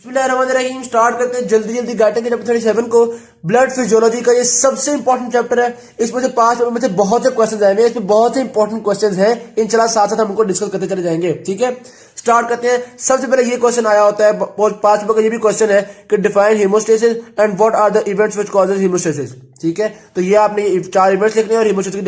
बिस्मिल्लाहिर्रहमानिर्रहीम। स्टार्ट करते हैं जल्दी जल्दी गाइड चैप्टर 37 को। ब्लड फिजियोलॉजी का ये सबसे इंपॉर्टेंट चैप्टर है। इसमें से 5 पेपर में से बहुत से क्वेश्चन आएंगे। इसमें बहुत से इंपॉर्टेंट क्वेश्चन हैं। इंशाल्लाह साथ साथ हम उनको डिस्कस करते चले जाएंगे। ठीक है, स्टार्ट करते हैं। सबसे पहले ये क्वेश्चन आया होता है 5 पेपर का, ये भी क्वेश्चन है कि define haemostasis and what are the events which causes haemostasis. ठीक है, तो ये आपने 4 इवेंट्स लिखने हैं और हीमोस्टेसिस की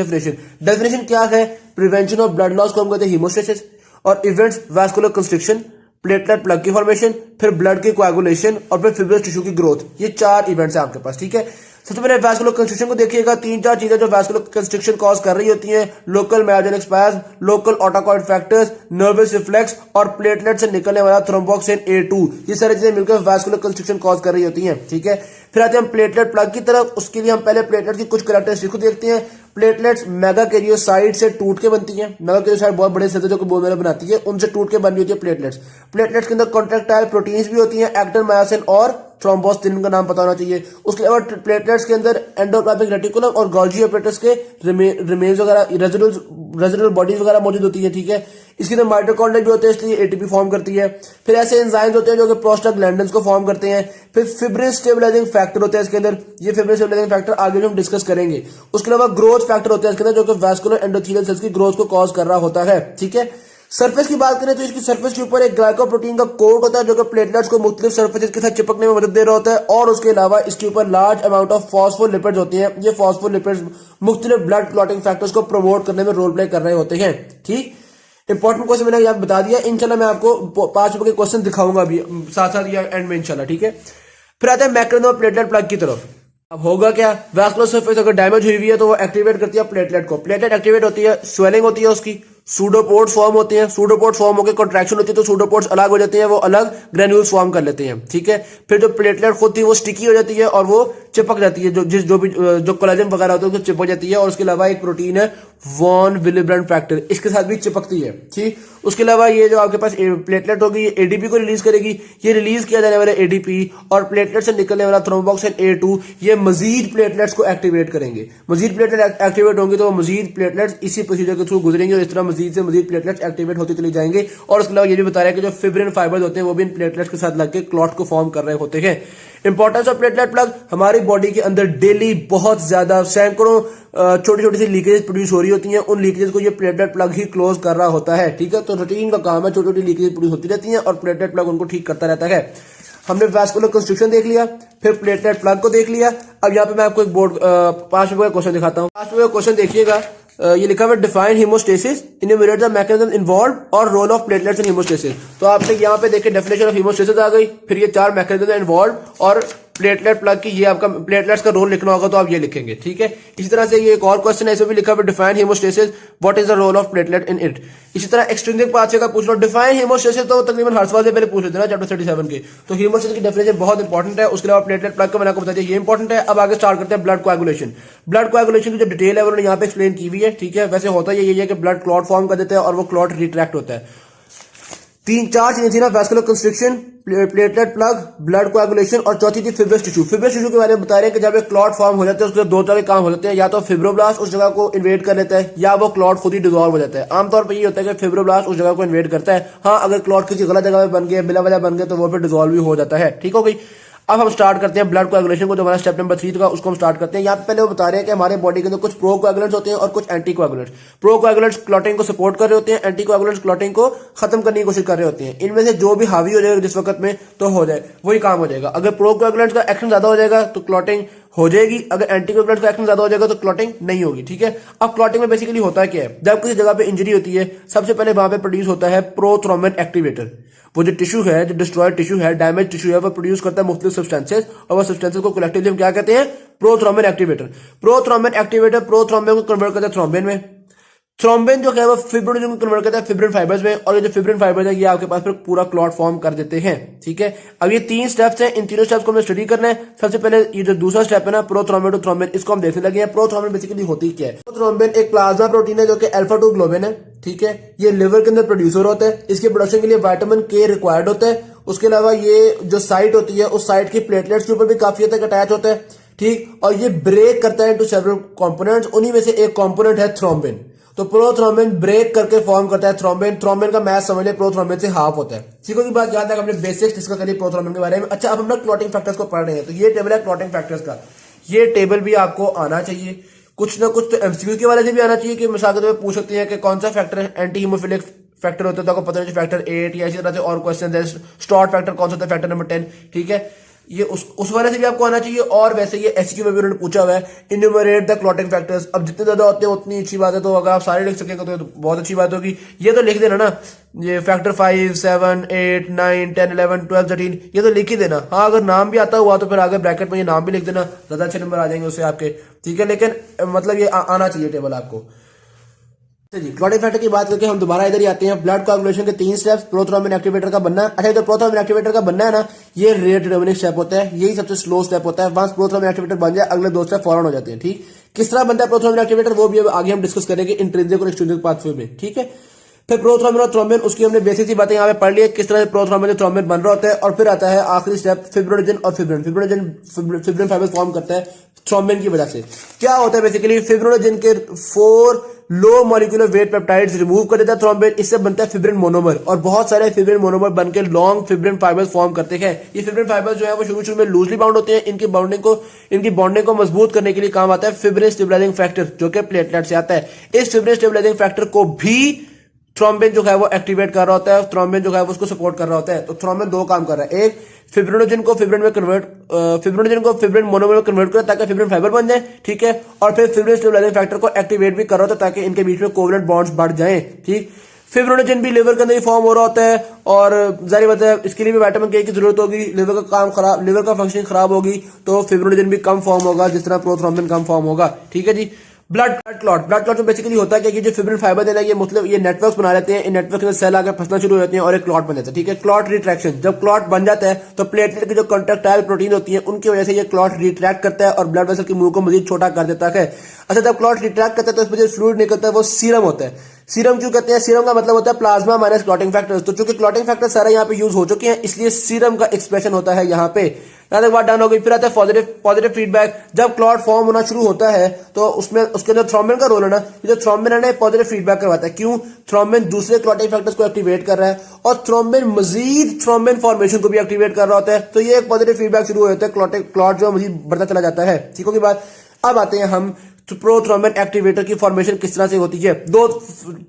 डेफिनेशन क्या है। प्रिवेंशन ऑफ ब्लड लॉस को हम कहते हैं हीमोस्टेसिस, और events vascular constriction, platelet plug की फॉर्मेशन, फिर ब्लड की कोएगुलेशन और फिर फिब्रस टिश्यू की ग्रोथ। ये 4 इवेंट्स हैं आपके पास। ठीक है, सबसे पहले वैस्कुलर कंस्ट्रिक्शन को देखिएगा। 3-4 चीजें जो वैस्कुलर कंस्ट्रिक्शन कॉज कर रही होती हैं, local myogenic spasm, local autocoid factors, nervous reflex और प्लेटलेट से निकलने वाला थ्रोम्बोक्सिन A2। ये सारी चीजें मिलकर वैस्कुलर कंस्ट्रिक्शन कॉज कर रही होती हैं। ठीक है, फिर आते हैं हम प्लेटलेट प्लग की तरफ। उसके लिए हम पहले प्लेटलेट की कुछ कैरेक्टरिस्टिक को देखते हैं। प्लेटलेट्स मेगाकैरियोसाइट से टूट के बनती हैं। मेगाकैरियोसाइट बहुत बड़े सेल जो कि बोन मैरो बनाती है, उनसे टूट के बन रही होती है प्लेटलेट्स। प्लेटलेट्स के अंदर कॉन्ट्रैक्टाइल प्रोटीन्स भी होती हैं, एक्टिन, मायोसिन और थ्रोम्बोसिन का नाम पता होना चाहिए। उसके अलावा प्लेटलेट्स के अंदर एंडोप्लाज्मिक रेटिकुलम और गोल्गी ऑपरेटर्स के रिमेन्स वगैरह, रेजिडुअल बॉडीज वगैरह मौजूद होती है। ठीक है, इसके अंदर माइटोकॉन्ड्रिया भी होते हैं, इसलिए एटीपी फॉर्म करती है। फिर ऐसे एंजाइम्स होते हैं जो कि प्रोस्टाग्लैंडिन्स को फॉर्म करते हैं। फिर फिब्रिन स्टेबलाइजिंग फैक्टर होते हैं इसके अंदर। ये फिब्रिन स्टेबलाइजिंग फैक्टर आगे जो हम डिस्कस करेंगे। उसके अलावा ग्रोथ फैक्टर होते हैं इसके अंदर जो कि वैस्कुलर एंडोथेलियल सेल्स की ग्रोथ को कॉज कर रहा होता है। ठीक है, सरफेस की बात करें तो इसकी सरफेस के ऊपर एक ग्लाइकोप्रोटीन का कोट होता है जो कि प्लेटलेट्स को मुख्तलिफ सरफेसेस के साथ चिपकने में मदद दे रहा होता है। और उसके अलावा इसके ऊपर लार्ज अमाउंट ऑफ फॉस्फोलिपिड्स होती हैं। ये फॉस्फोलिपिड्स मुख्तलिफ ब्लड क्लॉटिंग फैक्टर्स को प्रमोट करने में रोल प्ले कर रहे होते हैं। ठीक, इंपॉर्टेंट क्वेश्चन मैंने यहाँ बता दिया। इंशाल्लाह मैं आपको 5 पेपर के क्वेश्चन दिखाऊंगा अभी साथ साथ या एंड में इंशाल्लाह। ठीक है, फिर आते हैं मैकेनिज्म ऑफ प्लेटलेट प्लग की तरफ। अब होगा क्या, वैस्कुलर सरफेस अगर डैमेज हुई हुई है तो वो एक्टिवेट करती है प्लेटलेट को। प्लेटलेट एक्टिवेट होती है, स्वेलिंग होती है उसकी, सूडोपोड्स फॉर्म होते हैं। सूडोपोड्स फॉर्म होकर कॉन्ट्रैक्शन होती है तो सूडोपोड्स अलग हो जाते हैं, वो अलग ग्रेन्यूल्स फॉर्म कर लेते हैं। ठीक है, फिर जो प्लेटलेट खुद थी वो स्टिकी हो जाती है और वो चिपक जाती है, जो कोलेजन वगैरह होता है उसको चिपक जाती है। और उसके अलावा एक प्रोटीन है वॉन विलिब्रेंट फैक्टर, इसके साथ भी चिपकती है। ठीक, उसके अलावा ये जो आपके पास प्लेटलेट होगी ये एडीपी को रिलीज करेगी। ये रिलीज किया जाने वाला एडीपी और प्लेटलेट से निकलने वाला थ्रोम्बोक्सिन A2 ये मजीद प्लेटलेट्स को एक्टिवेट करेंगे। मजीद प्लेटलेट एक्टिवेट होंगे तो मजीद प्लेटलेट्स इसी प्रोसीजर के थ्रू गुजरेंगे और इस तरह मजीद से मजीद प्लेटलेट्स एक्टिवेट होते चले जाएंगे। और उसके अलावा ये भी बता रहा है कि जो फिब्रिन फाइबर्स होते हैं वो भी इन प्लेटलेट्स के साथ लगकर क्लॉट को फॉर्म कर रहे होते हैं। इंपॉर्टेंस ऑफ प्लेटलेट प्लग, हमारी बॉडी के अंदर डेली बहुत ज्यादा सैकड़ों छोटी छोटी सी लीकेजेस प्रोड्यूस हो रही होती हैं। उन लीकेजेस को ये प्लेटलेट प्लग ही क्लोज कर रहा होता है। ठीक है, तो रूटीन का काम है, छोटी छोटी लीकेजेस प्रोड्यूस होती रहती हैं और प्लेटलेट प्लग उनको ठीक करता रहता है। हमने वैस्कुलर कंस्ट्रिक्शन देख लिया, फिर प्लेटलेट प्लग को देख लिया। अब यहाँ पे मैं आपको एक बोर्ड 5 पेपर का क्वेश्चन दिखाता हूँ। 5 पेपर का क्वेश्चन देखिएगा, ये लिखा हुआ define haemostasis, enumerate the mechanism involve और role of platelets in haemostasis. तो आपने यहाँ पे देखे डेफिनेशन ऑफ हीमोस्टेसिस आ गई, फिर ये 4 मैकेनिज्म इन्वॉल्व और प्लेटलेट प्लग की ये आपका प्लेटलेट्स का रोल लिखना होगा तो आप ये लिखेंगे। ठीक है, इसी तरह से ये एक और क्वेश्चन है, इसमें भी लिखा हुआ define haemostasis, what is the role of platelet in it. इसी तरह एक्सट्रिंसिक पार्ट से का पूछ लो डिफाइन हीमोस्टेसिस, तो तकरीबन हर सवाल से पहले पूछ लेते हैं चैप्टर 37 के। तो हीमोस्टेसिस की डेफिनेशन बहुत इंपॉर्टेंट है। उसके अलावा प्लेटलेट प्लग का मैंने आपको बता दिया ये इंपॉर्टेंट है। अब आगे स्टार्ट करते हैं ब्लड कोएगुलेशन। ब्लड कोएगुलेशन की जो डिटेल है उन्होंने यहाँ पे एक्सप्लेन की हुई है। ठीक है, वैसे होता यही है कि ब्लड क्लॉट फॉर्म कर देता है और वो क्लॉट रिट्रैक्ट होता है। 3-4 चीजें थी ना, vascular constriction, platelet plug, blood coagulation और चौथी थी फिब्रस टिश्यू। फिब्रस टिश्यू के बारे में बता रहे हैं कि जब एक क्लॉट फॉर्म हो जाता है उसके 2 तरह के काम हो जाते हैं, या तो फिब्रोब्लास्ट उस जगह को इन्वेड कर लेता है या वो क्लॉट खुद ही डिसॉल्व हो जाता है। आमतौर पर ये होता है कि फिब्रोब्लास्ट उस जगह को इन्वेड करता है। हाँ, अगर क्लॉट किसी गलत जगह में बन गया, बिला वजह बन गया तो वो फिर डिसॉल्व भी हो जाता है। ठीक हो गई। अब हम स्टार्ट करते हैं ब्लड कोएगुलेशन को, जो हमारा स्टेप नंबर 3 का उसको हम स्टार्ट करते हैं। यहाँ पे पहले वो बता रहे हैं कि हमारे बॉडी के अंदर कुछ प्रो कोएगुलेंट्स होते हैं और कुछ anti coagulants. Pro coagulants clotting को सपोर्ट कर रहे होते हैं, एंटी कोएगुलेंट्स क्लॉटिंग को खत्म करने की कोशिश कर रहे होते हैं। इनमें से जो भी हावी हो जाएगा जिस वक्त में तो हो जाए वही काम हो जाएगा। अगर प्रो कोएगुलेंट्स का एक्शन ज्यादा हो जाएगा तो क्लॉटिंग हो जाएगी, अगर एंटी कोएगुलेंट्स का एक्शन ज्यादा हो जाएगा तो क्लॉटिंग नहीं होगी। ठीक है, अब क्लॉटिंग में बेसिकली होता क्या है, जब किसी जगह पे इंजरी होती है सबसे पहले वहां पे प्रोड्यूस होता है प्रोथ्रोम्बिन एक्टिवेटर। वो जो टिश्यू है, जो डिस्ट्रॉयड टिश्यू है, डैमेज टिश्यू है, वो प्रोड्यूस करता है मुख्तलिफ सब्सटेंसेस और वो सब्सटेंसेस को कलेक्टिवली हम क्या कहते हैं, prothrombin activator. Prothrombin activator prothrombin को कन्वर्ट करता है थ्रोम्बिन में। थ्रोम्बिन जो है वो फिब्रिन को कन्वर्ट करता है फिब्रिन फाइबर्स में, और ये जो फिब्रिन फाइबर्स है ये आपके पास फिर पूरा क्लॉट फॉर्म कर देते हैं। ठीक है, अब ये 3 स्टेप्स हैं, इन तीनों स्टेप्स को हमें स्टडी करना है। सबसे पहले ये जो दूसरा स्टेप है ना, प्रोथ्रोम्बिन टू थ्रोम्बिन, इसको हम देखने लगे हैं। प्रोथ्रोम्बिन बेसिकली होती क्या है। प्रोथ्रोम्बिन एक प्लाज्मा प्रोटीन है जो कि अल्फा 2 ग्लोबिन है। ठीक है, ये लिवर के अंदर प्रोड्यूसर होता है। इसके प्रोडक्शन के लिए विटामिन K रिक्वायर्ड होता है। उसके अलावा ये जो साइट होती है उस साइट की प्लेटलेट्स के ऊपर भी काफी हद तक अटैच होता है। ठीक, और ये ब्रेक करता है इनटू सेवरल कंपोनेंट्स, उन्हीं में से एक कंपोनेंट है थ्रोम्बिन। तो प्रोथ्रोम्बिन ब्रेक करके फॉर्म करता है थ्रोम्बिन। थ्रोम्बिन का मैथ समझ लिया, प्रोथ्रोम्बिन से हाफ होता है। ठीक होगी बात। जहां तक हमने बेसिक्स डिस्कस करी प्रोथ्रोम्बिन के बारे में। अच्छा, अब हम लोग क्लॉटिंग फैक्टर्स को पढ़ रहे हैं, तो ये टेबल है क्लॉटिंग फैक्टर्स का। ये टेबल भी आपको आना चाहिए, कुछ ना कुछ तो एमसीक्यू के वाले से भी आना चाहिए कि मिसाल के तौर पर पूछ सकते हैं कि कौन सा फैक्टर एंटी हीमोफिलिक फैक्टर होता है, तो आपको पता है फैक्टर 8 या इसी तरह से और क्वेश्चन है। स्टॉर्ट फैक्टर कौन सा होता है, फैक्टर नंबर 10। ठीक है, ये उस वाले से भी आपको आना चाहिए। और वैसे ये एसक्यू में भी उन्होंने पूछा हुआ है, इन्यूमरेट द क्लॉटिंग फैक्टर्स। अब जितने ज्यादा होते हैं उतनी अच्छी बात है, तो अगर आप सारे लिख सकेंगे तो बहुत अच्छी बात होगी। ये तो लिख देना ना, ये फैक्टर 5, 7, 8, 9, 10, 11, 12, 13 ये तो लिख ही देना। हाँ, अगर नाम भी आता हुआ तो फिर आगे ब्रैकेट में ये नाम भी लिख देना, ज्यादा अच्छे नंबर आ जाएंगे उससे आपके। ठीक है, लेकिन मतलब ये आना चाहिए टेबल आपको। जी, क्लॉटिंग फैक्टर की बात करके हम दोबारा इधर ही आते हैं। ब्लड कोआगुलेशन के 3 स्टेप्स, प्रोथ्रोम्बिन एक्टिवेटर का बनना। अच्छा, तो प्रोथ्रोम्बिन एक्टिवेटर का बनना है ना, ये रेट डिटर्मिनिंग स्टेप होता है, यही सबसे स्लो स्टेप होता है। वंस प्रोथ्रोम्बिन एक्टिवेटर बन जाए, अगले 2 स्टेप फौरन हो जाते हैं। ठीक, किस तरह बनता है प्रोथ्रोम्बिन एक्टिवेटर वो भी आगे हम डिस्कस करेंगे इंट्रिंसिक और एक्सट्रिंसिक पाथवे में। ठीक है, फिर प्रोथ्रोम्बिन और थ्रोम्बिन, उसकी हमने बेसिक सी बातें यहाँ पे पढ़ ली है, किस तरह से प्रोथ्रोम्बिन और थ्रोम्बिन बन रहा होता है। और फिर आता है आखिरी स्टेप फिब्रिनोजन और फिब्रिन। फिब्रिन फाइबर फॉर्म करता है थ्रोम्बिन की वजह से। क्या होता है बेसिकली, फिब्रिनोजन के 4 low molecular weight peptides remove कर देता है थ्रोम्बिन, इससे बनता है फिब्रिन मोनोमर। और बहुत सारे फिब्रिन मोनोमर बनकर लॉन्ग फिब्रिन फाइबर्स फॉर्म करते हैं। ये फिब्रिन फाइबर्स जो है वो शुरू में लूजली बाउंड होते हैं। इनकी बॉन्डिंग को मजबूत करने के लिए काम आता है फिब्रिन स्टेबलाइजिंग फैक्टर, जो कि प्लेटलेट से आता है। इस फिब्रिन स्टेबलाइजिंग फैक्टर को भी थ्रोम्बिन जो है वो एक्टिवेट कर रहा होता है, थ्रोम्बिन जो है वो उसको सपोर्ट कर रहा होता है। तो थ्रोम्बिन 2 काम कर रहा है, एक फिब्रिनोजन को फिब्रिन मोनोमर में कन्वर्ट कर ताकि फिब्रिन फाइबर बन जाए। ठीक है, और फिर फिब्रिन स्टेबलाइजिंग फैक्टर को एक्टिवेट भी कर रहा होता है ताकि इनके बीच में कोवलेंट बॉन्ड्स बढ़ जाएं। ठीक, फिब्रिनोजन भी लिवर के अंदर ही फॉर्म हो रहा होता है, और जाहिर बात है इसके लिए भी विटामिन के की जरूरत होगी। लिवर का फंक्शनिंग खराब होगी तो फिब्रिनोजन भी कम फॉर्म होगा, जिस तरह प्रोथ्रोम्बिन कम फॉर्म होगा। ठीक है जी। ब्लड क्लॉट में बेसिकली होता है कि ये जो फिब्रिन फाइबर है ना, ये मतलब ये नेटवर्क्स बना लेते हैं। इन नेटवर्क के सेल आकर फंसना शुरू हो जाते हैं और एक क्लॉट बन जाता है। ठीक है, क्लॉट रिट्रैक्शन, जब क्लॉट बन जाता है तो प्लेटलेट की जो कॉन्ट्रैक्टाइल प्रोटीन होती है उनकी वजह से ये क्लॉट रिट्रैक्ट करता है और ब्लड वेसल के मुंह को मजीद छोटा कर देता है। अच्छा, जब क्लॉट रिट्रैक्ट करता है तो इसमें जो फ्लूइड निकलता है वो सीरम होता है। सीरम क्यों कहते हैं, सीरम का मतलब होता है प्लाज्मा माइनस क्लॉटिंग फैक्टर्स। तो चूंकि क्लॉटिंग फैक्टर सारे यहाँ पे यूज हो चुके हैं, इसलिए सीरम का एक्सप्रेशन होता है यहाँ पे। यहाँ तक बात डन हो गई। फिर आता है पॉजिटिव फीडबैक। जब क्लॉट फॉर्म होना शुरू होता है तो उसमें उसके अंदर थ्रोम्बिन का रोल है ना, जो थ्रोम्बिन है ना पॉजिटिव फीडबैक करवाता है। क्यों, थ्रोम्बिन दूसरे क्लॉटिंग फैक्टर्स को एक्टिवेट कर रहा है और थ्रोम्बिन मजीद थ्रोम्बिन फॉर्मेशन को भी एक्टिवेट कर रहा होता है। तो ये एक पॉजिटिव फीडबैक शुरू हो जाता है, क्लॉट जो मजीद बढ़ता चला जाता है। ठीक होगी बात। अब आते हैं हम प्रोथ्रोम्बिन एक्टिवेटर की फॉर्मेशन किस तरह से होती है। 2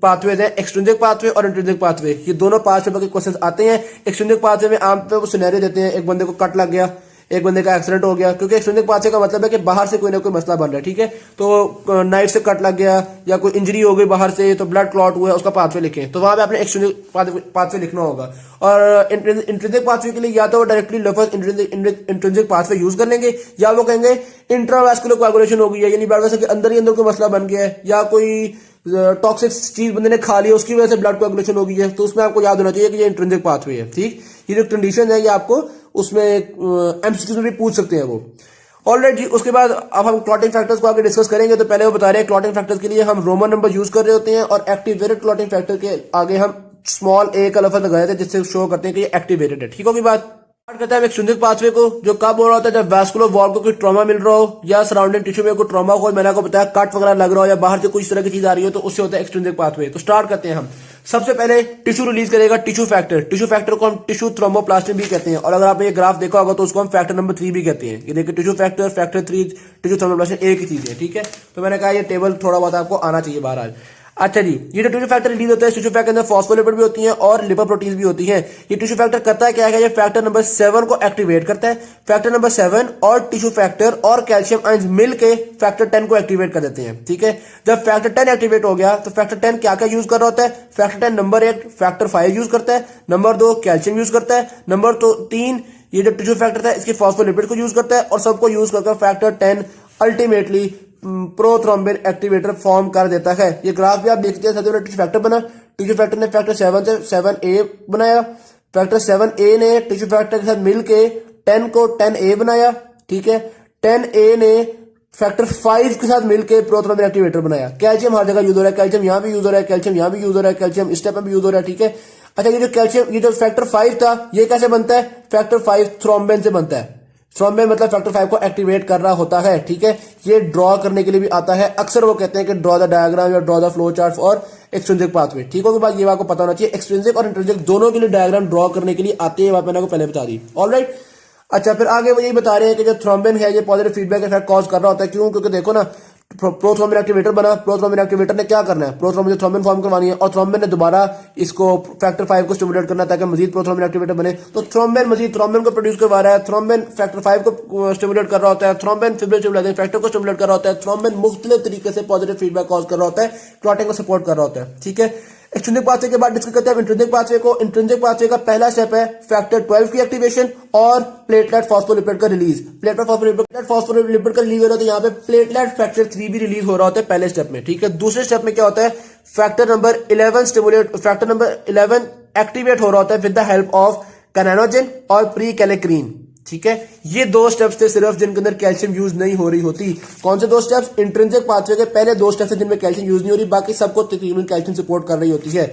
पाथवेज हैं, एक्सट्रिंसिक पाथवे और इंट्रिंसिक पाथवे। ये दोनों पाथवे के क्वेश्चंस आते हैं। एक्सट्रिंसिक पाथवे में आम तौर पर सिनेरियो देते हैं, एक बंदे को कट लग गया, एक बंदे का एक्सीडेंट हो गया, क्योंकि एक्सट्रिंसिक पाथवे का मतलब है कि बाहर से कोई ना कोई मसला बन रहा है। ठीक है, तो नाइफ से कट लग गया या कोई इंजरी हो गई बाहर से, तो ब्लड क्लॉट हुआ है, उसका पाथवे लिखें। तो वहां पे आपने एक्सट्रिंसिक पाथवे लिखना होगा। और इंट्रिंसिक पाथवे के लिए या तो डायरेक्टली लफज इंट्रिंसिक पाथवे यूज कर लेंगे, या वो कहेंगे इंट्रावैस्कुलर कोआगुलेशन हो गई है, यानी ब्लड वेसल के अंदर ही अंदर कोई मसला बन गया है, या कोई टॉक्सिक चीज बंदे ने खा ली उसकी वजह से ब्लड कोआगुलेशन हो गई है। तो उसमें आपको याद होना चाहिए कि ये इंट्रिंसिक पाथवे है। ठीक, ये जो कंडीशन है ये आपको उसमें एमसीक्यू में भी पूछ सकते हैं वो। ऑलराइट जी, उसके बाद अब हम क्लॉटिंग फैक्टर्स को आगे डिस्कस करेंगे। तो पहले वो बता रहे हैं क्लॉटिंग फैक्टर्स के लिए हम रोमन नंबर यूज कर रहे होते हैं, और एक्टिवेटेड क्लॉटिंग फैक्टर के आगे हम स्मॉल ए का लफ्ज लगाए थे, जिससे शो करते हैं कि ये एक्टिवेटेड है। ठीक होगी बात। स्टार्ट करते हैं एक्सट्रिंसिक पाथवे को, जो कब हो रहा होता है, जब वैस्कुलर वॉल को कोई ट्रॉमा मिल रहा हो या सराउंडिंग टिश्यू में कोई ट्रॉमा हो, मैंने आपको बताया कट वगैरह लग रहा हो या बाहर से कुछ तरह की चीज आ रही हो, तो उससे होता है एक्सट्रिंसिक पाथवे। तो स्टार्ट करते हैं हम। सबसे पहले टिश्यू रिलीज करेगा टिश्यू फैक्टर को हम टिश्यू थ्रोम्बोप्लास्टिन भी कहते हैं, और अगर आपने ये ग्राफ देखा होगा तो उसको हम फैक्टर नंबर 3 भी कहते हैं। ये देखिए टिश्यू फैक्टर 3 टिश्यू थ्रोम्बोप्लास्टिन एक ही चीज है। ठीक है, तो मैंने कहा ये टेबल थोड़ा बहुत आपको आना चाहिए बहरहाल। अच्छा जी, ये जो टिश्यू फैक्टर रिलीज होता है, टिश्यू फैक्टर के अंदर फॉस्फोलिपिड भी होती हैं और लिपोप्रोटीन्स भी होती हैं। ये टिश्यू फैक्टर करता है क्या है, ये फैक्टर नंबर 7 को एक्टिवेट करता है। फैक्टर नंबर 7 और टिश्यू फैक्टर और कैल्शियम आयंस मिलके फैक्टर 10 को एक्टिवेट कर देते हैं। ठीक है, जब फैक्टर 10 एक्टिवेट हो गया तो फैक्टर 10 क्या क्या यूज कर रहा होता है, फैक्टर 10 नंबर 1 फैक्टर 5 यूज करता है, नंबर 2 कैल्शियम यूज करता है, नंबर 3 ये जो टिश्यू फैक्टर था इसके फॉस्फोलिपिड को यूज करता है, और सबको यूज करके factor 10 ultimately prothrombin activator form कर देता है। ये ग्राफ भी आप देखते हैं, सबसे पहले टिश्यू फैक्टर बना, टिश्यू फैक्टर ने फैक्टर 7A बनाया, फैक्टर 7A ने टिश्यू फैक्टर के साथ मिलके 10 को 10A बनाया। ठीक है, 10A ने फैक्टर 5 के साथ मिलकर प्रोथ्रोम्बिन एक्टिवेटर बनाया। कैल्शियम हर जगह यूज हो रहा है, कैल्शियम यहाँ भी यूज हो रहा है, कैल्शियम यहाँ भी यूज हो रहा है, कैल्शियम इस स्टेप में भी यूज हो रहा है। ठीक है, अच्छा ये जो फैक्टर 5 था ये कैसे बनता है, फैक्टर 5 थ्रोम्बिन से बनता है। थ्रोम्बिन मतलब फैक्टर 5 को एक्टिवेट कर रहा होता है, ठीक है। ये ड्रॉ करने के लिए भी आता है, अक्सर वो कहते हैं कि ड्रॉ द डायग्राम या ड्रॉ द फ्लो चार्ट और एक्सट्रिंसिक पाथवे, ठीक होगी बात, ये आपको पता होना चाहिए। एक्सट्रिंसिक और इंट्रिंसिक दोनों के लिए डायग्राम ड्रॉ करने के लिए आते हैं, बात मैंने आपको पहले बता दी, ऑलराइट। अच्छा, फिर आगे वो यही बता रहे हैं कि जो थ्रोम्बिन है ये पॉजिटिव फीडबैक इफेक्ट कॉज कर रहा होता है। क्यों? क्योंकि देखो ना, प्रोथ्रोम्बिन एक्टिवेटर बना, प्रोथ्रोम्बिन एक्टिवेटर ने क्या करना है, प्रोथ्रोम्बिन से थ्रोम्बिन फॉर्म करवानी है और थ्रोम्बिन ने दोबारा इसको फैक्टर 5 को स्टिमुलेट करना है ताकि मजीद प्रोथ्रोम्बिन एक्टिवेटर बने। तो थ्रोम्बिन मजीद थ्रोम्बिन को प्रोड्यूस करवा रहा है, थ्रोम्बिन फैक्टर 5 को स्टिमुलेट कर रहा होता है, थ्रोम्बिन फिब्रिल स्टिमुलेटिंग फैक्टर को स्टिमुलेट कर रहा होता है, थ्रोम्बिन मुख्तलिफ तरीके से पॉजिटिव फीडबैक कॉज कर रहा होता है, क्लॉटिंग को सपोर्ट कर रहा होता है, ठीक है। एक्सट्रिंसिक पाथवे के बाद डिस्कस करते हैं इंट्रिंसिक पाथवे को। इंट्रिंसिक पाथवे का पहला स्टेप है फैक्टर 12 की एक्टिवेशन और प्लेटलेट फॉस्फोलिपिड का रिलीज। प्लेटलेट फॉस्फोलिपिड का रिलीज हो रहा होता है, यहाँ पे प्लेटलेट फैक्टर 3 भी रिलीज हो रहा होता है पहले स्टेप में, ठीक है। दूसरे स्टेप में क्या होता है, फैक्टर नंबर 11 एक्टिवेट हो रहा होता है विद द हेल्प ऑफ कैनानोजिन और प्री कैलेक्रीन, ठीक है। ये दो स्टेप्स थे सिर्फ जिनके अंदर कैल्शियम यूज नहीं हो रही होती। कौन से दो स्टेप्स? इंट्रिंसिक पाथवे के पहले दो स्टेप्स हैं जिनमें कैल्शियम यूज नहीं हो रही, बाकी सबको तकरीबन कैल्शियम सपोर्ट कर रही होती है।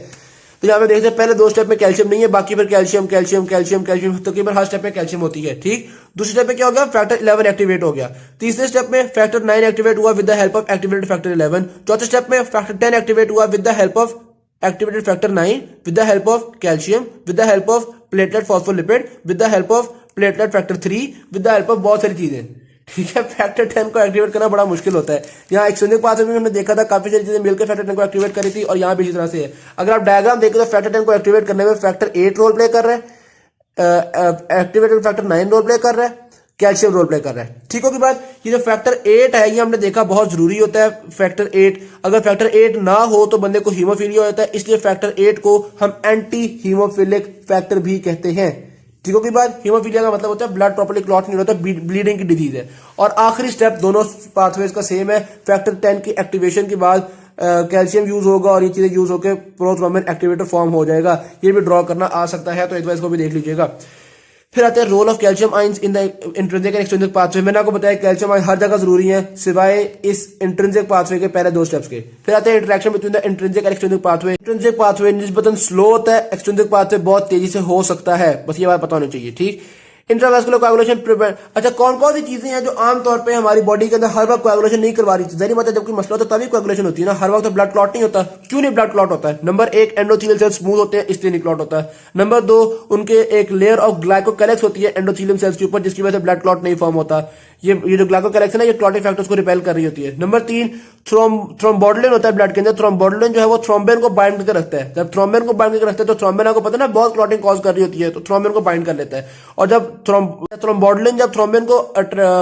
तो यहाँ पे देखते हैं पहले दो स्टेप में कैल्शियम नहीं है, बाकी फिर कैल्शियम कैल्शियम कैल्शियम कैल्शियम तकरीबन हर स्टेप में कैल्शियम होती है, ठीक। दूसरे स्टेप में क्या हो गया, फैक्टर 11 एक्टिवेट हो गया। तीसरे स्टेप में फैक्टर 9 एक्टिवेट हुआ with the help of activated factor 11। चौथे स्टेप में फैक्टर 10 एक्टिवेट हुआ with the help of activated factor 9, with the help of calcium, with the help of platelet phospholipid, with the help of platelet factor 3, with the help of बहुत सारी चीजें, ठीक है। Factor 10 को activate करना बड़ा मुश्किल होता है। यहाँ एक्सट्रिंसिक पाथवे में हमने देखा था काफी सारी चीजें मिलकर फैक्टर 10 को एक्टिवेट करी थी और यहाँ भी इसी तरह से है। अगर आप डायग्राम देखें तो फैक्टर 10 को एक्टिवेट करने में फैक्टर 8 रोल प्ले कर रहा है, एक्टिवेटेड फैक्टर 9 रोल प्ले कर रहा है, कैल्शियम रोल प्ले कर रहा है, ठीक होगी बात। ये जो फैक्टर 8 है ये हमने देखा बहुत जरूरी होता है। फैक्टर 8, अगर फैक्टर 8 ना हो तो बंदे को हीमोफीलिया हो जाता है, इसलिए फैक्टर 8 को हम एंटी हीमोफिलिक फैक्टर भी कहते हैं, ठीक होगी बात। हीमोफीलिया का मतलब होता है ब्लड प्रॉपर्ली क्लॉट नहीं होता, ब्लीडिंग की डिजीज है। और आखिरी स्टेप दोनों पाथवेज का सेम है, फैक्टर 10 की एक्टिवेशन के बाद कैल्शियम यूज होगा और ये चीजें यूज होकर प्रोथ्रोम्बिन एक्टिवेटर फॉर्म हो जाएगा। ये भी ड्रॉ करना आ सकता है, तो एक बार इसको भी देख लीजिएगा। फिर आते हैं role of calcium ions in the intrinsic and extrinsic pathway. मैंने आपको बताया कैल्शियम आयन हर जगह जरूरी है सिवाय इस इंट्रिंसिक पाथवे के पहले दो स्टेप्स के। फिर आते हैं interaction between the intrinsic and extrinsic pathway. Intrinsic pathway निस्बतन स्लो होता है, एक्सट्रिंसिक पाथवे बहुत तेजी से हो सकता है, बस ये बात पता होनी चाहिए, ठीक। Intravascular coagulation prevent. अच्छा, कौन कौन सी चीजें हैं जो आमतौर पे हमारी बॉडी के अंदर हर वक्त कोएगुलेशन नहीं करवा रही? जहरी बात है, जब कोई मसला होता है तभी कोएगुलेशन होती है ना, हर वक्त तो ब्लड क्लॉट नहीं होता। क्यों नहीं ब्लड क्लॉट होता है? नंबर 1, एंडोथेलियल सेल्स स्मूथ होते हैं इसलिए नहीं क्लॉट होता है। नंबर 2, उनके एक लेयर ऑफ ग्लाइकोकैलेक्स होती है एंडोथेलियम सेल्स के ऊपर, जिसकी वजह से ब्लड क्लॉट नहीं फॉर्म होता। ये जो ग्लाइकोकैलेक्स है ना, ये क्लॉटिंग फैक्टर्स को रिपेल कर रही होती है। नंबर 3, थ्रोम्बोडुलिन होता है ब्लड के अंदर। थ्रोम्बोडुलिन जो है वो थ्रोम्बिन को बाइंड करके रखता है। जब थ्रोम्बिन को बाइंड करके रखता है तो थ्रोम्बिन आपको पता है ना बहुत क्लॉटिंग कॉज कर रही होती है, तो थ्रोम्बिन को बाइंड कर लेता है। और जब थ्रोम्बोडुलिन जब थ्रोम्बिन को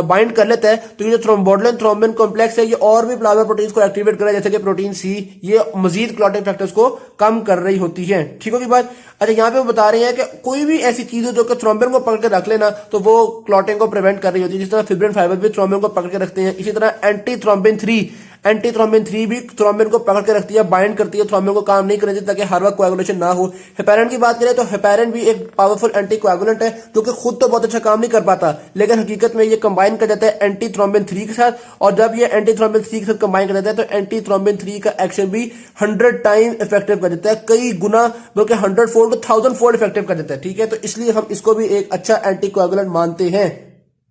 बाइंड कर लेता है तो ये जो थ्रोम्बोडुलिन थ्रोम्बिन कॉम्प्लेक्स है ये और भी प्लाज्मा प्रोटीन्स को एक्टिवेट कर रहा है, जैसे कि प्रोटीन सी, ये मजीद क्लॉटिंग फैक्टर्स को कम कर रही होती है, ठीक होगी बात। अच्छा, यहाँ पे वो बता रहे हैं कि कोई भी ऐसी चीज हो जो कि थ्रोम्बिन को पकड़ के रख लेना तो वो क्लॉटिंग को प्रिवेंट कर रही होती है। जिस तरह फिब्रिन फाइबर भी थ्रोम्बिन को पकड़ के रखते हैं, इसी तरह एंटी थ्रोम्बिन 3 भी थ्रोम्बिन को पकड़ के रखती है, बाइंड करती है, थ्रोम्बिन को काम नहीं करने देती ताकि हर वक्त कोएगुलेशन ना हो। हेपेरिन की बात करें तो हेपेरिन भी एक पावरफुल एंटी कोएगुलेंट है जो कि खुद तो बहुत अच्छा काम नहीं कर पाता, लेकिन हकीकत में ये कंबाइन कर जाता है एंटी थ्रोम्बिन 3 के साथ, और जब ये एंटी थ्रोम्बिन 3 के साथ कंबाइन कर जाता है तो एंटी थ्रोम्बिन 3 का एक्शन भी 100 टाइम इफेक्टिव कर देता है, कई गुना बल्कि 100 फोल्ड 1000 फोल्ड इफेक्टिव कर देता है, ठीक है। तो इसलिए हम इसको भी एक अच्छा एंटी कोएगुलेंट मानते हैं।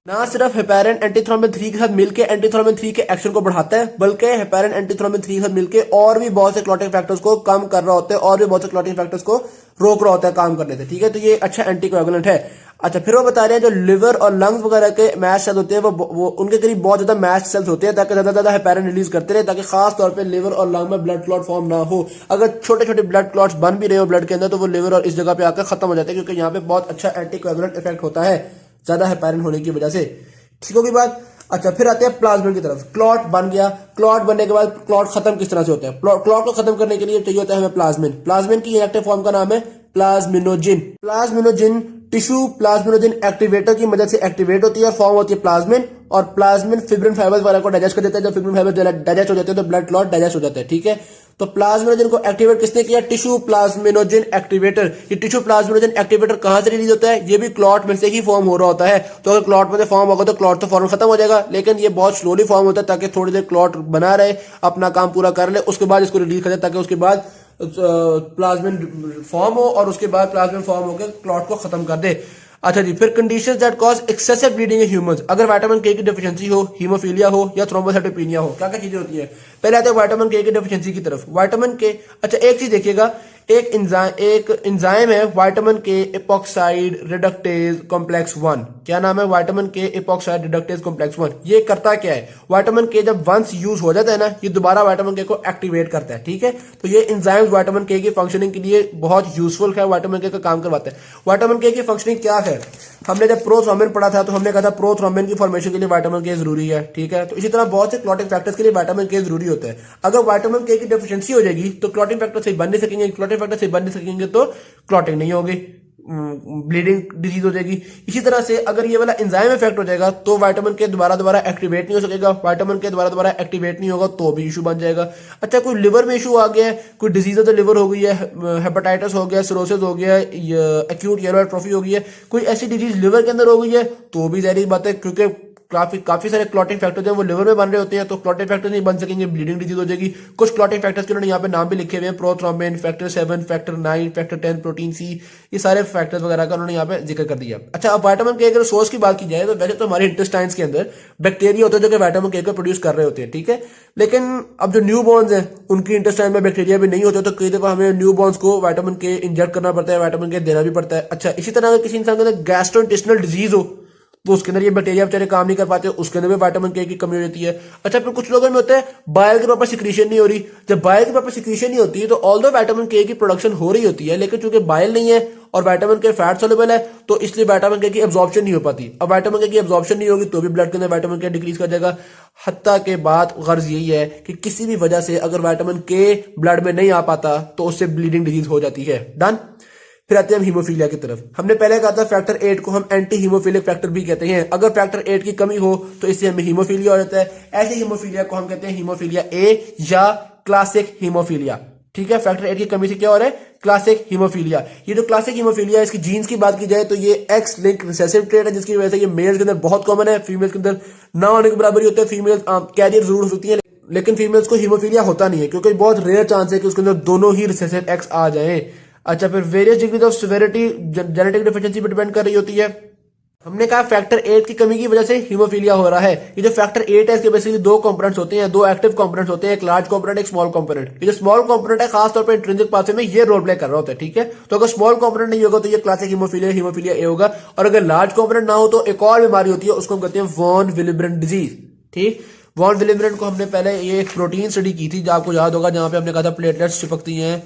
ना सिर्फ हेपेरिन एंटीथ्रोम्बिन 3 के साथ मिलकर एंटीथ्रोम्बिन 3 के एक्शन को बढ़ाता है, बल्कि हेपेरिन एंटीथ्रोम्बिन 3 के साथ मिलकर और भी बहुत से क्लॉटिंग फैक्टर्स को कम कर रहा होता है और भी बहुत से क्लॉटिंग फैक्टर्स को रोक रहा होता है काम करने से, ठीक है। तो ये अच्छा एंटीकोएगुलेंट है। अच्छा, फिर वो बता रहे हैं जो लिवर और लंग्स वगैरह के मैच सेल्स होते हैं वो उनके करीब बहुत ज्यादा मैच सेल्स होते हैं ताकि ज्यादा हेपेरिन रिलीज करते रहे, ताकि खास तौर पे लिवर और लंग में ब्लड क्लॉट फॉर्म ना हो। अगर छोटे छोटे ब्लड क्लॉट्स बन भी रहे हो ब्लड के अंदर तो वो लिवर और इस जगह पे आकर खत्म हो जाते हैं, क्योंकि यहाँ पे बहुत अच्छा एंटीकोएगुलेंट इफेक्ट होता है ज्यादा हेपेरिन होने की वजह से, ठीक होगी बात। अच्छा, फिर आते हैं प्लाज्मिन की तरफ। क्लॉट बन गया, क्लॉट बनने के बाद क्लॉट खत्म किस तरह से होता है? क्लॉट को खत्म करने के लिए चाहिए होता है हमें प्लाज्मिन। प्लाज्मिन की इनएक्टिव फॉर्म का नाम है plasminogen. Plasminogen tissue plasminogen activator की मदद से एक्टिवेट होती है और फॉर्म होती है प्लाज्मिन, और प्लाज्मिन फिब्रिन फाइबर्स वगैरह को डाइजेस्ट कर देता है। जब फिब्रिन फाइबर डाइजेस्ट हो जाते हैं तो ब्लड क्लॉट डाइजेस्ट हो जाता है, ठीक है। तो प्लाज्मिनोजिन को एक्टिवेट किसने किया? Tissue plasminogen activator. ये टिश्यू प्लाज्मिनोजिन एक्टिवेटर कहां से रिलीज होता है? ये भी क्लॉट में से ही फॉर्म हो रहा होता है। तो अगर क्लॉट में से फॉर्म होगा तो क्लॉट तो फौरन खत्म हो जाएगा, लेकिन ये बहुत स्लोली फॉर्म होता है ताकि थोड़ी देर क्लॉट बना रहे, अपना काम पूरा कर ले, उसके बाद इसको रिलीज कर दे ताकि उसके बाद प्लाज्मिन फॉर्म हो और उसके बाद प्लाज्मिन फॉर्म होकर क्लॉट को खत्म कर दे। अच्छा जी, फिर conditions that cause excessive bleeding in humans, अगर विटामिन के की डेफिशिएंसी हो, हीमोफीलिया हो या थ्रोम्बोसाइटोपेनिया हो, क्या क्या चीजें होती है। पहले आते हैं विटामिन के की डेफिशिएंसी की तरफ। विटामिन के, अच्छा एक चीज देखिएगा, एक एंजाइम है विटामिन के एपॉक्साइड रिडक्टेज कॉम्प्लेक्स 1। क्या नाम है? विटामिन के एपॉक्साइड रिडक्टेज कॉम्प्लेक्स 1। ये करता क्या है? विटामिन के जब वंस यूज हो जाता है ना, ये दोबारा विटामिन के को एक्टिवेट करता है, ठीक है। तो ये एंजाइम्स विटामिन के की फंक्शनिंग के लिए बहुत यूजफुल है, विटामिन के का काम करवाता है। विटामिन के की फंक्शनिंग क्या है? हमने जब प्रोथ्रोम्बिन पढ़ा था तो हमने कहा था प्रोथ्रोम्बिन की फॉर्मेशन के लिए विटामिन के जरूरी है, ठीक है। तो इसी तरह बहुत से क्लॉटिंग फैक्टर्स के लिए विटामिन के जरूरी होता है। अगर विटामिन के की डेफिशिएंसी हो जाएगी तो क्लॉटिंग फैक्टर से बन नहीं सकेंगे, क्लॉटिंग फैक्टर से बन नहीं सकेंगे तो क्लॉटिंग नहीं होगी, ब्लीडिंग डिजीज हो जाएगी। इसी तरह से अगर ये वाला एंजाइम इफेक्ट हो जाएगा तो विटामिन के दोबारा एक्टिवेट नहीं हो सकेगा, विटामिन के दोबारा एक्टिवेट नहीं होगा तो भी इशू बन जाएगा। अच्छा, कोई लिवर में इशू आ गया है, कोई डिजीज ऑफ द लिवर हो गई है, हेपेटाइटिस हो गया, सिरोसिस हो गया, एक्यूट येलो एट्रोफी हो गई है, कोई ऐसी डिजीज लिवर के अंदर हो गई है तो भी जहरी बात है, क्योंकि काफी सारे क्लॉटिंग फैक्टर्स हैं वो लिवर में बन रहे होते हैं, तो क्लॉटिंग फैक्टर नहीं बन सकेंगे, ब्लीडिंग डिजीज हो जाएगी। कुछ क्लॉटिंग फैक्टर्स के उन्होंने यहाँ पे नाम भी लिखे हुए हैं, prothrombin, factor 7, factor 9, factor 10, protein C, ये सारे फैक्टर्स वगैरह का उन्होंने यहाँ पे जिक्र कर दिया। अच्छा, अब विटामिन के अगर सोर्स की बात की जाए तो वैसे तो हमारे इंटेस्टाइन्स के अंदर बैक्टीरिया होते हैं जो कि विटामिन के को प्रोड्यूस कर रहे होते हैं, ठीक है। लेकिन अब जो न्यू बॉर्न्स हैं उनकी इंटेस्टाइन में बैक्टीरिया भी नहीं होते, तो कई दफा हमें न्यू बॉर्न्स को विटामिन के इंजेक्ट करना पड़ता है, विटामिन के देना भी पड़ता है। अच्छा, इसी तरह अगर किसी इंसान के अंदर गैस्ट्रोइंटेस्टिनल डिजीज हो तो उसके अंदर ये बैक्टीरिया बेचारे काम नहीं कर पाते, उसके अंदर भी विटामिन के की कमी हो जाती है। अच्छा, फिर कुछ लोगों में होता है बाइल की प्रॉपर सिक्रीशन नहीं हो रही। जब बाइल की प्रॉपर सिक्रीशन नहीं होती तो ऑल्दो विटामिन के की प्रोडक्शन हो रही होती है, लेकिन चूंकि बाइल नहीं है और विटामिन के फैट सोल्यूबल है तो इसलिए विटामिन के की एब्जॉर्प्शन नहीं हो पाती। अब विटामिन के की एब्जॉर्प्शन नहीं होगी तो भी ब्लड के अंदर विटामिन के डिक्रीज कर जाएगा। हत्ता के बाद गर्ज यही है कि किसी भी वजह से अगर विटामिन के ब्लड में नहीं आ पाता तो उससे ब्लीडिंग डिजीज हो जाती है। डन। फिर आते हैं हम हीमोफीलिया की तरफ। हमने पहले कहा था फैक्टर 8 को हम एंटी हीमोफीलिक फैक्टर भी कहते हैं। अगर फैक्टर 8 की कमी हो तो इससे हमें हीमोफीलिया हो जाता है। ऐसे हीमोफीलिया को हम कहते हैं हीमोफीलिया ए या क्लासिक हीमोफीलिया, ठीक है। फैक्टर 8 की कमी से क्या हो रहा है? Classic haemophilia. ये जो क्लासिक हीमोफीलिया है, इसकी जीन्स की बात की जाए तो ये एक्स लिंक रिसेसिव ट्रेट है, जिसकी वजह से ये मेल्स के अंदर बहुत कॉमन है, फीमेल्स के अंदर ना होने के बराबर ही होता है। फीमेल्स कैरियर जरूर हो सकती है लेकिन फीमेल्स को हीमोफीलिया होता नहीं है, क्योंकि बहुत रेयर चांस है कि उसके अंदर दोनों ही रिसेसिव एक्स आ जाए। अच्छा, फिर various degrees of severity genetic deficiency पर डिपेंड कर रही होती है। हमने कहा फैक्टर 8 की कमी की वजह से हीमोफीलिया हो रहा है। ये जो फैक्टर 8 है इसके बेसिकली दो कंपोनेंट्स होते हैं, दो एक्टिव कंपोनेंट्स होते हैं, एक लार्ज कंपोनेंट एक स्मॉल कंपोनेंट। ये जो स्मॉल कंपोनेंट है खासतौर पर इंट्रिंसिक पाथवे में ये रोल प्ले कर रहा होता है, ठीक है। तो अगर स्मॉल कंपोनेंट नहीं होगा तो ये क्लासिक हीमोफीलिया हीमोफीलिया ए होगा, और अगर लार्ज कंपोनेंट ना हो तो एक और बीमारी होती है, उसको हम कहते हैं वॉन विलिब्रेंट डिजीज, ठीक। वॉन विलिब्रेंट को हमने पहले ये एक प्रोटीन स्टडी की थी, जो आपको याद होगा, जहां पे हमने कहा था प्लेटलेट्स चिपकती हैं,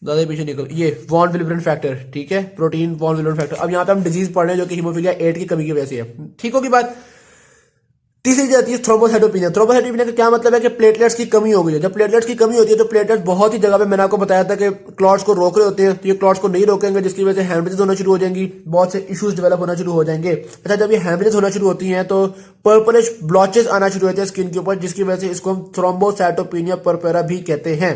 ज्यादा पीछे निकल, ये वॉन विलिब्रेंट फैक्टर, ठीक है, प्रोटीन वॉन विलिब्रेंट फैक्टर। अब यहाँ पे हम डिजीज पढ़ रहे हैं जो कि हीमोफीलिया 8 की कमी की वजह से है, ठीक होगी बात। तीसरी जाती है थ्रोम्बोसाइटोपेनिया। थ्रोम्बोसाइटोपेनिया का क्या मतलब है कि प्लेटलेट्स की कमी हो गई है। जब प्लेटलेट्स की कमी होती है तो प्लेटलेट्स बहुत ही जगह पे, मैंने आपको बताया था कि क्लॉट्स को रोक रहे होते हैं, तो ये क्लॉट्स को नहीं रोकेंगे, जिसकी वजह से हेमरेजेस होना शुरू हो जाएंगी, बहुत से इश्यूज डेवलप होना शुरू हो जाएंगे। अच्छा, जब ये हेमरेजेस होना शुरू होती हैं तो पर्पलिश ब्लॉचेस आना शुरू होते हैं स्किन के ऊपर, जिसकी वजह से इसको हम थ्रोम्बोसाइटोपेनिया पर्पेरा भी कहते हैं।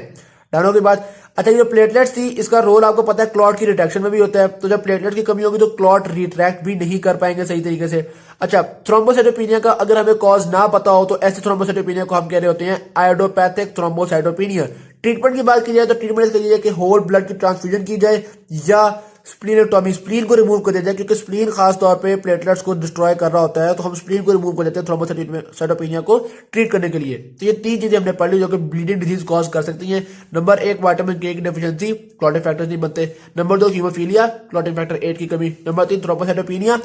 डानो की बात। अच्छा, ये जो प्लेटलेट्स थी इसका रोल आपको पता है क्लॉट की रिट्रैक्शन में भी होता है, तो जब प्लेटलेट की कमी होगी तो क्लॉट रिट्रैक्ट भी नहीं कर पाएंगे सही तरीके से। अच्छा, थ्रोम्बोसाइटोपेनिया का अगर हमें कॉज ना पता हो तो ऐसे थ्रोम्बोसाइटोपेनिया को हम कह रहे होते हैं आयोडोपैथिक थ्रोम्बोसाइटोपेनिया। ट्रीटमेंट की बात की जाए तो ट्रीटमेंट इसके लिए कि होल ब्लड की ट्रांसफ्यूजन की जाए या स्प्लीनेक्टोमी, स्प्लीन को रिमूव कर दिया जाए, क्योंकि स्प्लीन खास तौर पे प्लेटलेट्स को डिस्ट्रॉय कर रहा होता है, तो हम स्प्लीन को रिमूव कर देते हैं थ्रोम्बोसाइटोपेनिया को ट्रीट करने के लिए। तो ये तीन चीजें हमने पढ़ ली जो कि ब्लीडिंग डिजीज कॉज कर सकती हैं। नंबर 1 विटामिन के की डेफिशिएंसी, क्लॉटिंग फैक्टर्स नहीं बनते। नंबर 2 हीमोफीलिया, क्लॉटिंग फैक्टर 8 की कमी। नंबर 3 थ्रोम्बोसाइटोपेनिया,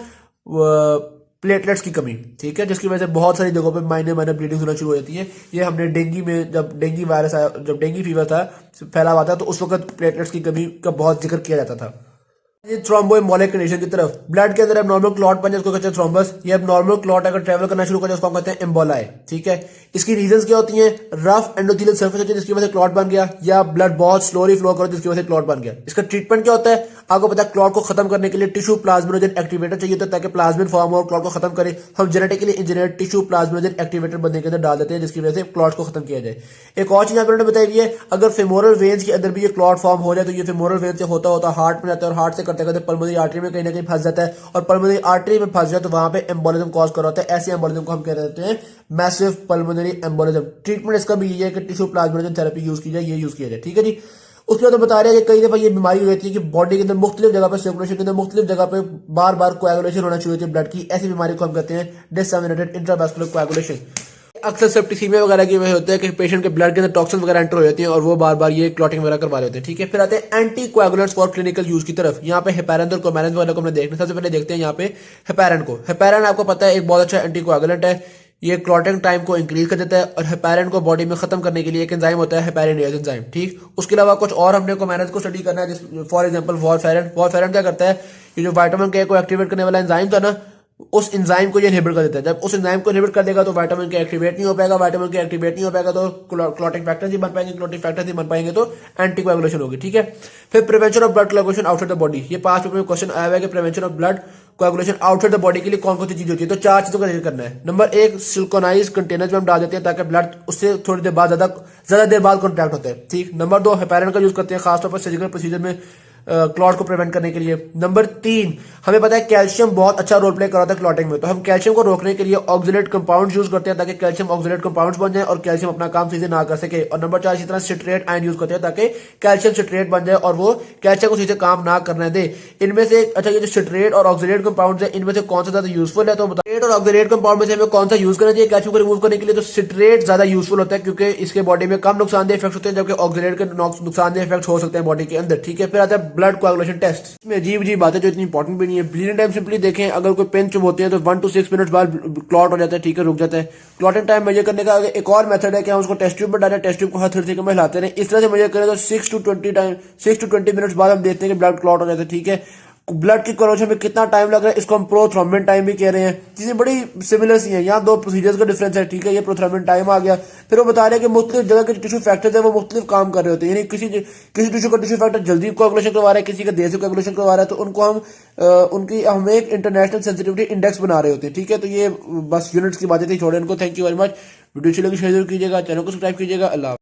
प्लेटलेट्स की कमी, ठीक है, जिसकी वजह से बहुत सारी जगहों पे माइनर ब्लीडिंग होना शुरू हो जाती है। ये हमने डेंगू में, जब डेंगू वायरस आया, जब डेंगू फीवर था फैला हुआ था, तो उस वक्त प्लेटलेट्स की कमी का बहुत जिक्र किया जाता था। ये थ्रोम्बोएम्बोलिक कंडीशन की तरफ, ब्लड के अंदर एबनॉर्मल क्लॉट बन जाए उसको कहते हैं थ्रोम्बस। ये एबनॉर्मल क्लॉट अगर ट्रैवल करना शुरू कर जाए उसको हम कहते हैं एम्बोलाई, ठीक है। इसकी रीजंस क्या होती हैं? रफ एंडोथेलियल सरफेस होती है जिसकी वजह से क्लॉट बन गया, या ब्लड बहुत स्लोली फ्लो करो जिसकी वजह से क्लॉट बन गया। इसका ट्रीटमेंट क्या होता है? आपको पता है क्लॉट को खत्म करने के लिए टिश्यू प्लाज्मिनोजन एक्टिवेटर चाहिए होता है ताकि प्लाज्मिन फॉर्म हो और क्लॉट को खत्म करे। हम genetically engineer tissue plasminogen activator बंदे के अंदर डाल देते हैं जिसकी वजह से क्लॉट को खत्म किया जाए। एक और चीज आपने बताई है, अगर फेमोरल वेन्स के अंदर भी ये क्लॉट फॉर्म हो जाए तो ये फेमोरल वेन से होता होता हार्ट में जाता है और हार्ट से करते करते पल्मोनरी आर्टरी में कहीं ना कहीं फंस जाता है और पल्मोनरी आर्टरी में फंस जाए तो वहां पे एम्बोलिज्म कॉज कर होता है। ऐसे एम्बोलिज्म को हम कह देते हैं मैसिव पल्मोनरी एम्बोलिज्म। ट्रीटमेंट इसका भी ये है कि टिश्यू प्लाज्मिनोजन थेरेपी यूज की जाए, ये यूज किया जाए, ठीक है जी। उसके बाद तो बता रहे हैं कि कई दफा ये बीमारी हो जाती है कि बॉडी के अंदर मुख्तलिफ जगह पर सर्कुलेशन के अंदर मुख्तलिफ जगह पे बार बार कोएगुलेशन होना शुरू होती है ब्लड की। ऐसी बीमारी को हम कहते हैं डिसएमिनेटेड इंट्रावैस्कुलर कोएगुलेशन। अक्सर सेप्टिसीमिया वगैरह की वजह होता है कि पेशेंट के ब्लड के अंदर टॉक्सिन वगैरह एंटर हो जाती हैं और वो बार बार ये क्लॉटिंग वगैरह करवा लेते हैं। ठीक है, फिर आते हैं anti coagulants for clinical use की तरफ। यहाँ पे हेपारिन और कोमेरिन वगैरह को हमने देखना। सबसे पहले देखते हैं यहाँ पे हेपारिन को। हेपारिन आपको पता है एक बहुत अच्छा एंटी कोएगुलेंट है, ये क्लॉटिंग टाइम को इंक्रीज कर देता है और हेपारिन को बॉडी में खत्म करने के लिए एक एंजाइम होता है हेपारिनेज एंजाइम। ठीक, उसके अलावा कुछ और हमने कोमेरिन को स्टडी करना है, फॉर एग्जांपल वॉरफेरिन। वॉरफेरिन क्या करता है, ये जो विटामिन के को एक्टिवेट करने वाला एंजाइम था ना, उस एंजाइम को ये इनहिबिट कर देता है। जब उस एंजाइम को इनहिबिट कर देगा तो विटामिन के एक्टिवेट नहीं हो पाएगा, विटामिन के एक्टिवेट नहीं हो पाएगा तो क्लॉटिंग फैक्टर्स नहीं बन पाएंगे, क्लॉटिंग फैक्टर्स नहीं बन पाएंगे तो एंटी कोएगुलेशन होगी। ठीक है, फिर prevention of blood coagulation outside the body. ये पांच पेपर में क्वेश्चन आया हुआ है कि prevention of blood coagulation outside the body के लिए कौन कौन सी चीज होती है। तो चार चीजों का जिक्र करना है। नंबर एक, सिलिकॉनाइज कंटेनर्स में हम डाल देते हैं ताकि ब्लड उससे थोड़ी देर बाद ज्यादा देर बाद कॉन्ट्रैक्ट होता है। ठीक, नंबर दो, हेपारिन का यूज करते हैं खासतौर पर सर्जिकल प्रोसीजर में क्लॉट को प्रिवेंट करने के लिए। नंबर तीन, हमें पता है कैल्शियम बहुत अच्छा रोल प्ले कराता है क्लॉटिंग में, तो हम कैल्शियम को रोकने के लिए ऑक्सिलेट कंपाउंड यूज करते हैं ताकि कैल्शियम ऑक्सिलेट कंपाउंड्स बन जाए और कैल्शियम अपना काम सीधे ना कर सके। और नंबर चार, इसी तरह सिट्रेट आयन यूज करते हैं ताकि कैल्शियम सिट्रेट बन जाए और वो कैल्शियम को सीधे काम ना करने दे। इनमें से अच्छा, ये जो सिट्रेट और ऑक्सिलेट कंपाउंड है इनमें से कौन सा ज्यादा यूजफुल है, तो सिट्रेट और ऑक्सिलेट कंपाउंड में से हमें कौन सा यूज करना चाहिए कैल्शियम को रिमूव करने के लिए। तो सिट्रेट ज्यादा यूजफुल होता है क्योंकि इसके बॉडी में कम नुकसानदेह इफेक्ट होते हैं, जबकि ऑक्सिलेट के नुकसानदेह इफेक्ट हो सकते हैं बॉडी के अंदर। ठीक है, फिर आता है ब्लड कोएगुलेशन टेस्ट। इसमें अजीब अजीब बातें जो इतनी इंपॉर्टेंट भी नहीं है। ब्लीडिंग टाइम सिंपली देखें, अगर कोई पेन चुभ होते हैं तो 1 to 6 मिनट बाद क्लॉट हो जाता है। ठीक है, रुक जाता है। क्लॉटिंग टाइम मेजर करने का एक और मेथड है कि हम उसको टेस्ट ट्यूब में डालें, टेस्ट ट्यूब को हर 30 सेकंड में हिलाते रहे, इस तरह से मेजर करें तो 6 to 20 मिनट्स बाद हम देखते हैं कि ब्लड क्लॉट हो जाता है। ठीक है, ब्लड की कोएगुलेशन में कितना टाइम लग रहा है इसको हम प्रोथ्रोम्बिन टाइम भी कह रहे हैं। चीजें बड़ी सिमिलर सी हैं, यहाँ दो प्रोसीजर्स का डिफरेंस है। ठीक है, ये प्रोथ्रोम्बिन टाइम आ गया। फिर वो बता रहे हैं कि मुख्तलिफ जगह के टिश्यू फैक्टर्स हैं वो मुख्तलिफ काम कर रहे होते हैं, यानी किसी टिश्यू का टिश्यू फैक्टर जल्दी कोएगुलेशन करवा रहा है, किसी का देर से कोएगुलेशन करवा रहा है, तो उनको हम एक इंटरनेशनल सेंसिटिविटी इंडेक्स बना रहे होते हैं। ठीक है, तो ये बस यूनिट्स की बातें थी, छोड़े इनको। Thank you very much. Video अच्छी लगी शेयर जरूर कीजिएगा, चैनल को सब्सक्राइब कीजिएगा। अल्लाह।